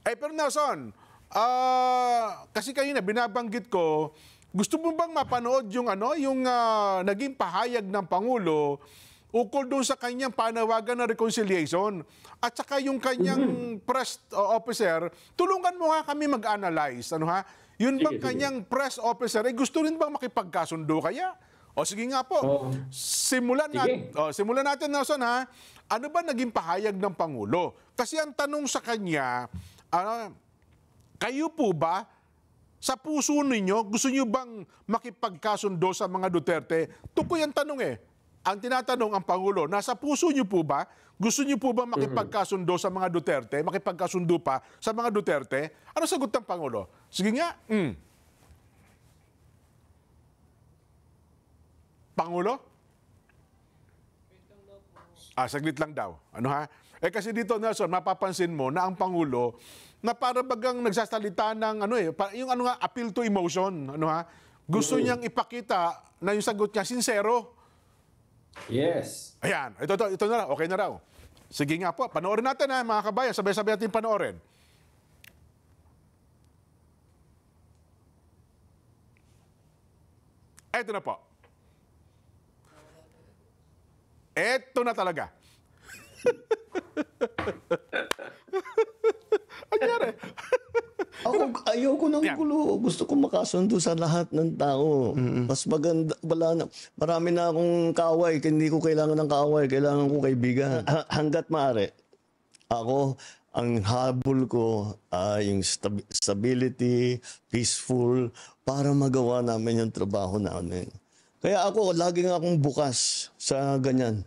Pero Nelson, kasi kanina binabanggit ko, gusto mo bang mapanood yung naging pahayag ng Pangulo ukol doon sa kanyang panawagan ng reconciliation at saka yung kanyang press officer, tulungan mo nga kami mag-analyze, Yun bang kanyang press officer gusto rin bang makipagkasundo kaya? O sige nga po. Simulan natin Nelson Ano ba naging pahayag ng Pangulo? Kasi ang tanong sa kanya, kayo po ba sa puso ninyo, gusto niyo bang makipagkasundo sa mga Duterte? Tukoy ang tanong Ang tinatanong ang Pangulo, nasa puso niyo po ba? Gusto niyo po ba makipagkasundo sa mga Duterte? Makipagkasundo pa sa mga Duterte? Ano sagot ng Pangulo? Sige nga. Pangulo? Saglit lang daw. Kasi dito, Nelson, mapapansin mo na ang Pangulo na para bagang nagsasalita ng appeal to emotion, Gusto niyang ipakita na yung sagot niya sincero. Yes. Ayan, ito na raw, okay na raw. Sige nga po, panoorin natin mga kabayan, sabay-sabay natin panoorin. Ito na po. Ito na talaga. Anyari? Ayoko ng gulo. Gusto ko makasundo sa lahat ng tao. Mas maganda, marami na akong kaaway. Hindi ko kailangan ng kaaway. Kailangan ko kaibigan. Hanggat maaari, ako, ang habol ko ay yung stability, peaceful, para magawa namin yung trabaho namin. Kaya ako, laging akong bukas sa ganyan.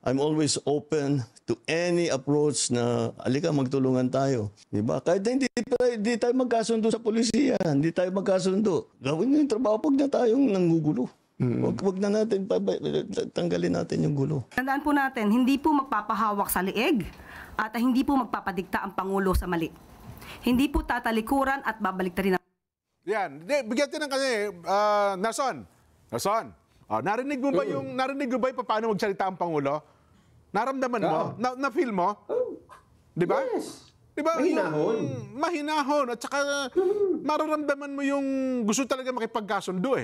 I'm always open to any approach na, alika, magtulungan tayo. Diba? Kahit hindi tayo magkasundo sa polisiya, hindi tayo magkasundo. Gawin nyo yung trabaho pag na tayong nanggugulo. Wag na natin, tanggalin natin yung gulo. Tandaan po natin, hindi po magpapahawak sa liig at hindi po magpapadikta ang Pangulo sa mali. Hindi po tatalikuran at babaliktarin. Yan. Bigyan natin ng kasi, Nelson, narinig mo ba yung paano magsalita ang Pangulo? Naramdaman mo? Na-feel mo? Di ba? Yes. Di ba? Mahinahon. Mahinahon. At saka mararamdaman mo yung gusto talaga makipagkasundo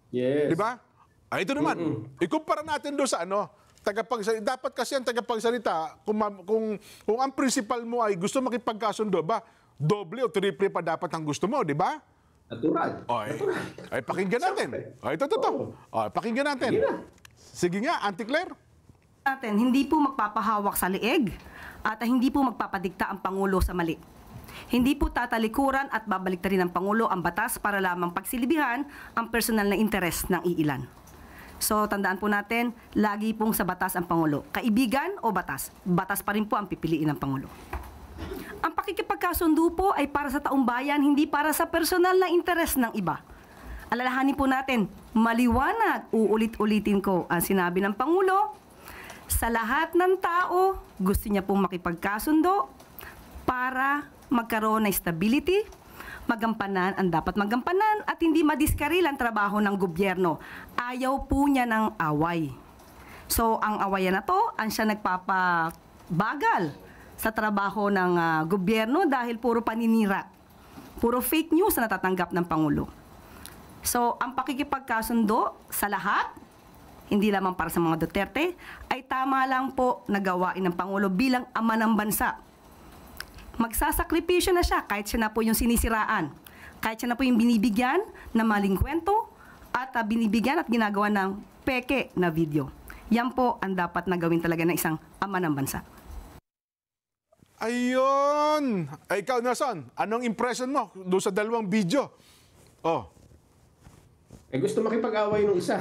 Yes. Di ba? Ito naman. Ikumpara natin doon sa tagapagsalita. Dapat kasi ang tagapagsalita, kung ang principal mo ay gusto makipagkasundo, doble o triple pa dapat ang gusto mo, di ba? Natural. Ay, pakinggan natin. Ito. Pakinggan natin. Sige nga, Auntie Claire. Hindi po magpapahawak sa liig at hindi po magpapadikta ang Pangulo sa mali. Hindi po tatalikuran at babaliktarin ng Pangulo ang batas para lamang pagsilibihan ang personal na interes ng iilan. So, tandaan po natin, lagi pong sa batas ang Pangulo. Kaibigan o batas? Batas pa rin po ang pipiliin ng Pangulo. Ang pakikipagkasundo po ay para sa taong bayan, hindi para sa personal na interes ng iba. Alalahanin po natin, maliwanag, uulit-ulitin ko ang sinabi ng Pangulo, sa lahat ng tao, gusto niya pong makipagkasundo para magkaroon ng stability, magampanan ang dapat magampanan at hindi madiskaril ang trabaho ng gobyerno. Ayaw po niya ng away. So, ang awayan na to, ang siya nagpapabagal sa trabaho ng gobyerno dahil puro paninira. Puro fake news na natatanggap ng Pangulo. So, ang pakikipagkasundo sa lahat, hindi lamang para sa mga Duterte, ay tama lang po na gawain ng Pangulo bilang ama ng bansa. Magsasakripisyo na siya kahit siya na po yung sinisiraan, kahit siya na po yung binibigyan ng maling kwento at binibigyan at ginagawa ng peke na video. Yan po ang dapat na gawin talaga ng isang ama ng bansa. Ayun! Ay, ikaw, Nelson, anong impression mo doon sa dalawang video? Gusto makipag-away nung isa.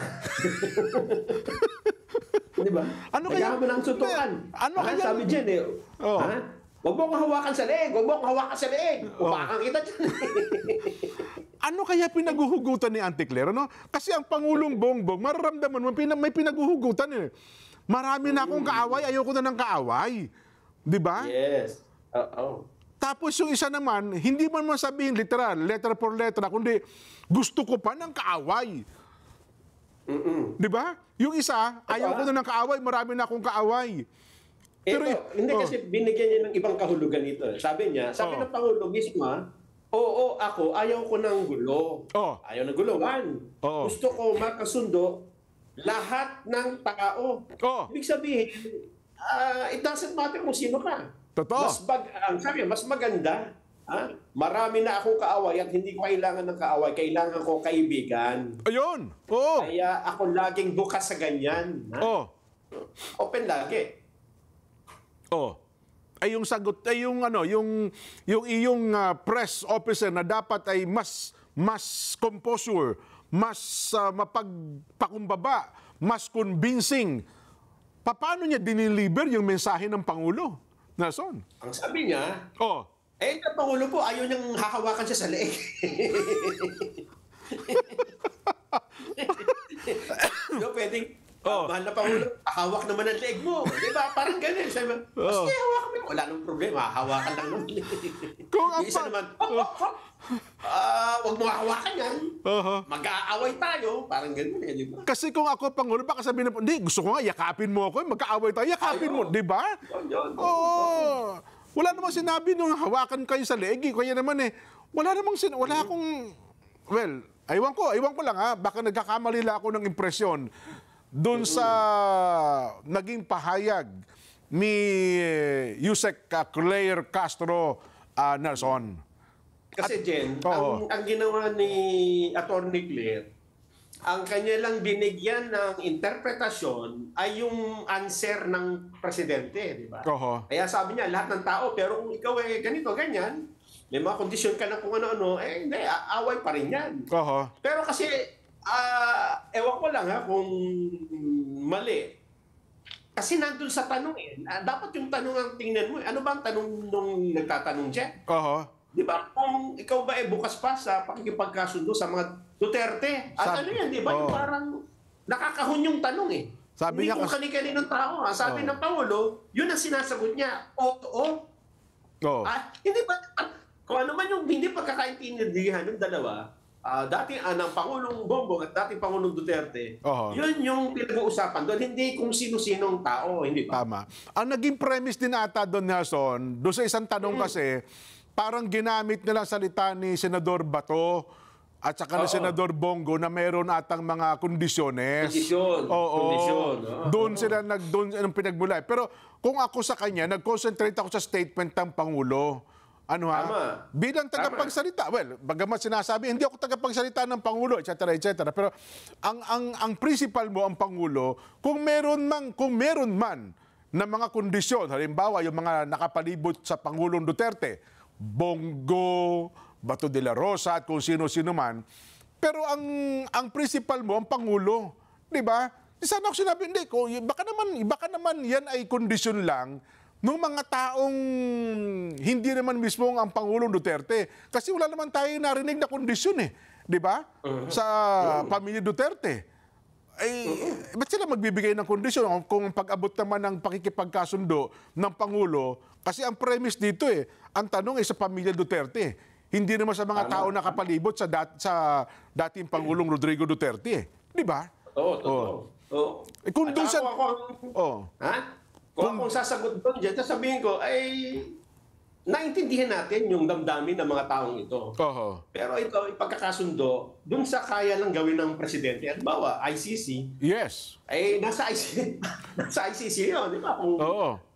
Di ba? Ano kaya? Kaya mo ng sutukan. Ano kaya? Sabi dyan Huwag mo kong hawakan sa leeg. Huwag mo kong hawakan sa leeg. Upakan kita dyan. Ano kaya pinaguhugutan ni Auntie Claire? Kasi ang Pangulong Bongbong, mararamdaman mo, may pinaguhugutan Marami na akong kaaway, ayoko na ng kaaway. Di ba? Yes. Tapos yung isa naman, hindi man sabihin literal, letter for letter, kundi gusto ko pa ng kaaway. Di ba? Yung isa, ayaw ko na ng kaaway, marami na akong kaaway. Hindi kasi binigyan niya ng ibang kahulugan ito. Sabi niya, sabi ng Pangulo mismo, oo, ako, ayaw ko ng gulo. Ayaw ng guluhan. Gusto ko makasundo lahat ng tao. Ibig sabihin, it doesn't matter kung sino ka. Totoo. Mas maganda. Marami na akong kaaway at hindi ko kailangan ng kaaway. Kailangan ko kaibigan. Ayun. Oo. Kaya ako laging bukas sa ganyan. Open lagi. Ay yung sagot ay yung iyong press officer na dapat ay mas composure, mas mapagpakumbaba, mas convincing. Paano niya diniliver yung mensahe ng Pangulo? Nelson. Ang sabi niya, yung Pangulo po, ayaw niyang hahawakan siya sa leeg. Pwedeng, mahal na Pangulo, hawak naman ang leeg mo. Di ba? Parang ganun. Sabi mo, basta hawakan mo. Wala nang problema, hawakan lang naman. Yung isa naman, huwag mo hawakan yan. Mag-aaway tayo. Parang ganun di ba? Kasi kung ako Pangulo, baka sabihin na, hindi, gusto ko nga, yakapin mo ako, magkaaway tayo, yakapin mo. Di ba? Wala namang sinabi nung hawakan kayo sa leeg. Kaya naman wala akong, ewan ko lang baka nagkakamali lang ako ng impresyon doon sa naging pahayag ni Yusek Claire Castro Nelson. Kasi Jen, ang ginawa ni Attorney Claire, ang kanya lang binigyan ng interpretasyon ay yung answer ng presidente, di ba? Kaya sabi niya, lahat ng tao, pero kung ikaw ganito, ganyan, may mga kondisyon ka na kung ano-ano, hindi, away pa rin yan. Pero kasi, ewan ko lang kung mali. Kasi nandun sa tanong dapat yung tanong ang tingnan mo. Ano ba ang tanong nung nagtatanong dyan? Di ba? Kung ikaw ba bukas pa sa pakikipagkasundo sa mga Duterte, ano yan, di ba? Yung parang nakakahon yung tanong Sabi hindi niya kung kani-kaninong tao. Sabi ng Pangulo, yun ang sinasagot niya. Hindi ba? Kung ano man yung hindi pagkakaintindihan ng dalawa, dating ng Pangulong Bongbong at dating Pangulong Duterte, yun yung pinag-uusapan doon. Hindi kung sino-sinong tao, hindi ba? Tama. Ang naging premise din ata doon, Nelson, doon sa isang tanong kasi, parang ginamit nila salita ni Senador Bato at saka ni Senador Bongo na mayroon atang mga kondisyones. Kondisyon. Doon sila doon pinagmula. Pero kung ako sa kanya, nag-concentrate ako sa statement ng Pangulo. Tama. Bilang tagapagsalita. Bagamat sinasabi, hindi ako tagapagsalita ng Pangulo, etc. Pero ang principal mo, ang Pangulo, kung meron man na mga kondisyon, halimbawa yung mga nakapalibot sa Pangulong Duterte, Bongo, Bato de la Rosa, at kung sino-sino man. Pero ang principal mo, ang Pangulo, di ba? Sana ako sinabi, hindi ko, baka naman yan ay kondisyon lang ng mga taong hindi naman mismo ang Pangulong Duterte. Kasi wala naman tayo narinig na kondisyon di ba? Sa pamilya Duterte. Ba't sila magbibigay ng kondisyon kung pag-abot naman ng pakikipagkasundo ng Pangulo? Kasi ang premise dito ang tanong sa pamilya Duterte. Hindi naman sa mga tao nakapalibot sa dating Pangulong Rodrigo Duterte. Di ba? Kung doon sa... Kung akong sasagot doon dyan, sabihin ko, naintindihan natin yung damdamin ng mga taong ito. Pero ito, ipagkakasundo, doon sa kaya lang gawin ng presidente, at bawa, ICC, yes. Nasa ICC yun, di ba?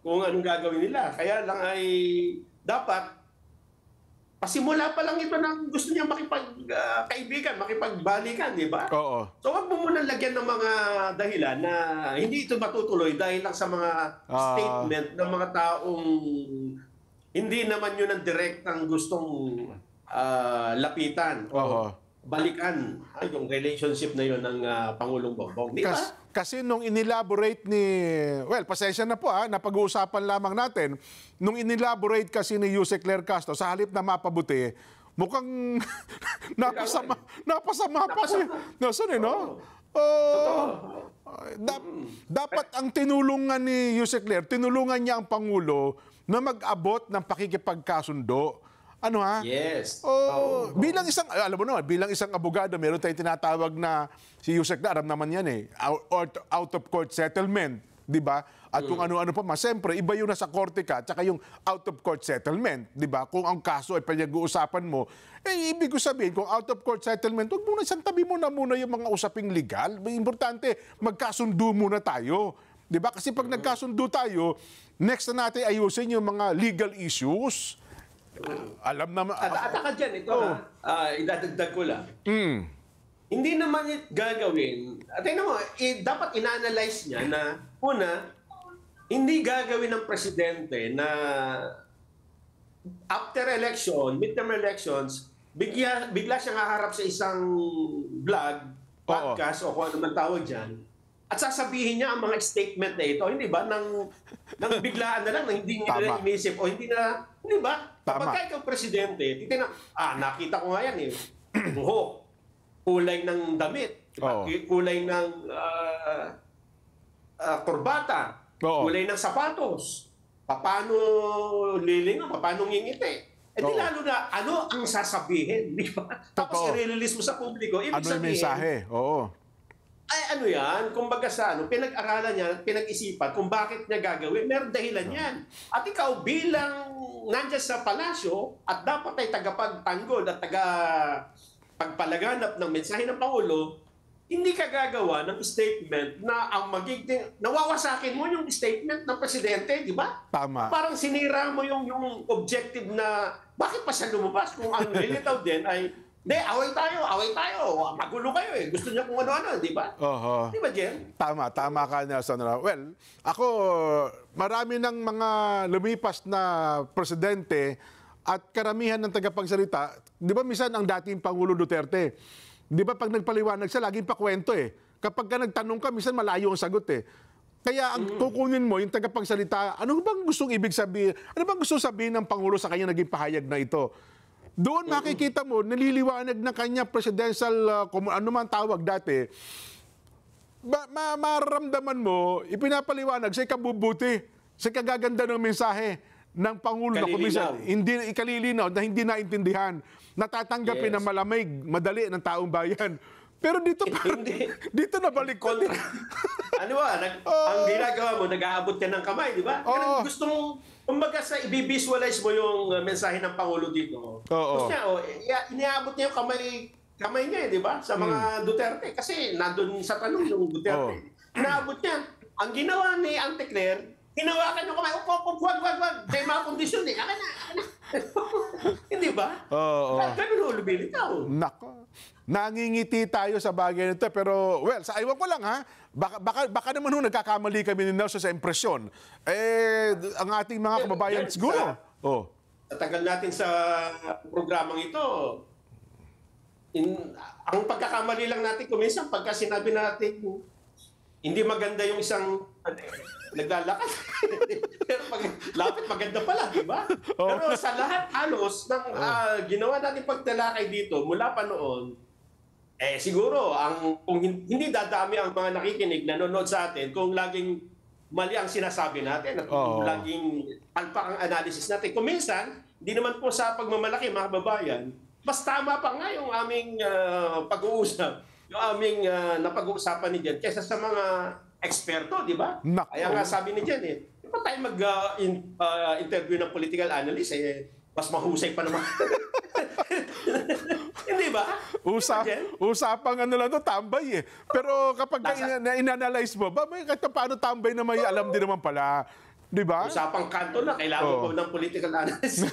Kung anong gagawin nila. Kaya lang ay dapat, pasimula pa lang ito ng gusto niya makipagkaibigan, makipagbalikan, di ba? So wag mo muna lagyan ng mga dahilan na hindi ito matutuloy dahil lang sa mga statement ng mga taong hindi naman yun ang direktang gustong lapitan o balikan yung relationship na yun ng Pangulong Bongbong. Di ba? Kasi nung inelaborate pasensya na po napag-uusapan lamang natin, nung inelaborate kasi ni Yusek Claire Castro, sa halip na mapabuti, mukhang napasama pa siya. Dapat ang tinulungan ni Yusek Claire, tinulungan niya ang Pangulo na mag-abot ng pakikipagkasundo. Yes. Bilang isang, alam mo naman, bilang isang abogado, meron tayong tinatawag na si Yusek na, aram naman yan out of court settlement. di ba? At kung ano-ano pa, siyempre, iba yung nasa korte ka, tsaka yung out-of-court settlement, di ba? Kung ang kaso ay pinag-uusapan mo, ibig ko sabihin, kung out-of-court settlement, huwag muna, santabi mo na muna yung mga usaping legal. Importante, magkasundo muna tayo. Di ba? Kasi pag nagkasundo tayo, next na natin ayusin yung mga legal issues. Alam naman. At ka dyan, ito idadagdag ko lang. Hindi naman gagawin. At tingnan mo, dapat ina-analyze niya na, una, hindi gagawin ng presidente na after election, midterm elections, bigla siyang haharap sa isang vlog, podcast, o kung ano man tawag dyan, at sasabihin niya ang mga statement na ito, hindi ba? Nang biglaan na lang, na hindi nila inisip, o hindi na, hindi ba? Kapag ikaw presidente, titignan, nakita ko nga yan eh, buhok, kulay ng damit, kulay ng kurbata, kulay ng sapatos, paano lilingon, paano ngingiti. Eh di lalo na, ano ang sasabihin, di ba? Tapos i-release mo sa publiko, ibig sabihin, mensahe, ay ano yan, kumbaga sa pinag-aralan niya, pinag-isipan kung bakit niya gagawin, meron dahilan yan. At ikaw bilang nandiyan sa palasyo at dapat ay tagapagtanggol at pagpalaganap ng mensahe ng Pangulo, hindi ka gagawa ng statement na ang magiging, nawawasakin mo yung statement ng presidente, di ba? Tama. Parang sinira mo yung objective na, bakit pa siya lumabas kung ang lilitaw din ay, hindi, away tayo, magulo kayo eh. Gusto niya kung ano-ano, di ba? Di ba, Jen? Tama ka, Nelson. Well, ako, marami ng mga lumipas na presidente at karamihan ng tagapagsalita, di ba minsan ang dating Pangulo Duterte, di ba pag nagpaliwanag siya, laging pakwento eh. Kapag ka nagtanong ka, minsan malayo ang sagot eh. Kaya ang kukunin mo, yung tagapagsalita, ano bang gustong ibig sabihin? Ano bang gustong sabihin ng Pangulo sa kanya naging pahayag na ito? Doon makikita mo, naliliwanag ng kanya presidential, ano man tawag dati, mararamdaman mo, ipinapaliwanag sa ikabubuti, sa kagaganda ng mensahe ng Pangulo na kumisan, hindi ikalilinaw na hindi naintindihan, natatanggapin na malamig, madali ng taong bayan. Pero dito parang, dito nabalik ko. Ano ba? Ang ginagawa mo, nag-aabot ka ng kamay, di ba? Gusto mong, kumbaga sa i-visualize mo yung mensahe ng Pangulo dito. Gusto niya, iniabot niya yung kamay niya, di ba? Sa mga Duterte. Kasi nandun sa tanong yung Duterte. Inaabot niya. Ang ginawa ni Auntie Claire, hinawakan yung kamay. Wag. May mga kondisyon eh. Akin na. Hindi ba? Ganun lumilitaw. Nako. Nangingiti tayo sa bagay nito. Pero, well, sa iwan ko lang ha. Baka naman nagkakamali kami ni Nelson sa impresyon. Ang ating mga kababayan siguro. Sa tagal natin sa programang ito, ang pagkakamali lang natin kuminsan pagka sinabi natin hindi maganda yung isang naglalakad. Pero lapit maganda pala, di ba? Pero sa lahat halos ng ginawa natin pagtalakay dito mula pa noon, siguro kung hindi dadami ang mga nakikinig, nanonood sa atin, kung laging mali ang sinasabi natin at kung laging palpak ang analysis natin. Kung minsan, hindi naman po sa pagmamalaki mga kababayan, mas tama pa nga yung aming pag-uusap, yung aming napag-uusapan ni Jen kaysa sa mga eksperto, di ba? Kaya nga sabi ni Jen di ba tayo mag-interview ng political analyst, mas mahusay pa naman. Hindi ba? Usapang ano lang to, tambay eh. Pero kapag in-analyze mo, kahit paano tambay na may alam din naman pala. Di ba? Usapang kanto na, kailangan ko ng political analyst.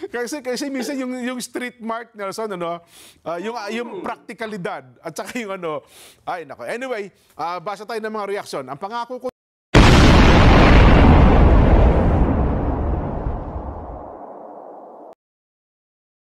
kasi minsan yung street mark, Nelson, yung practicalidad at saka yung ay nako. Anyway, basa tayo ng mga reaksyon. Ang pangako ko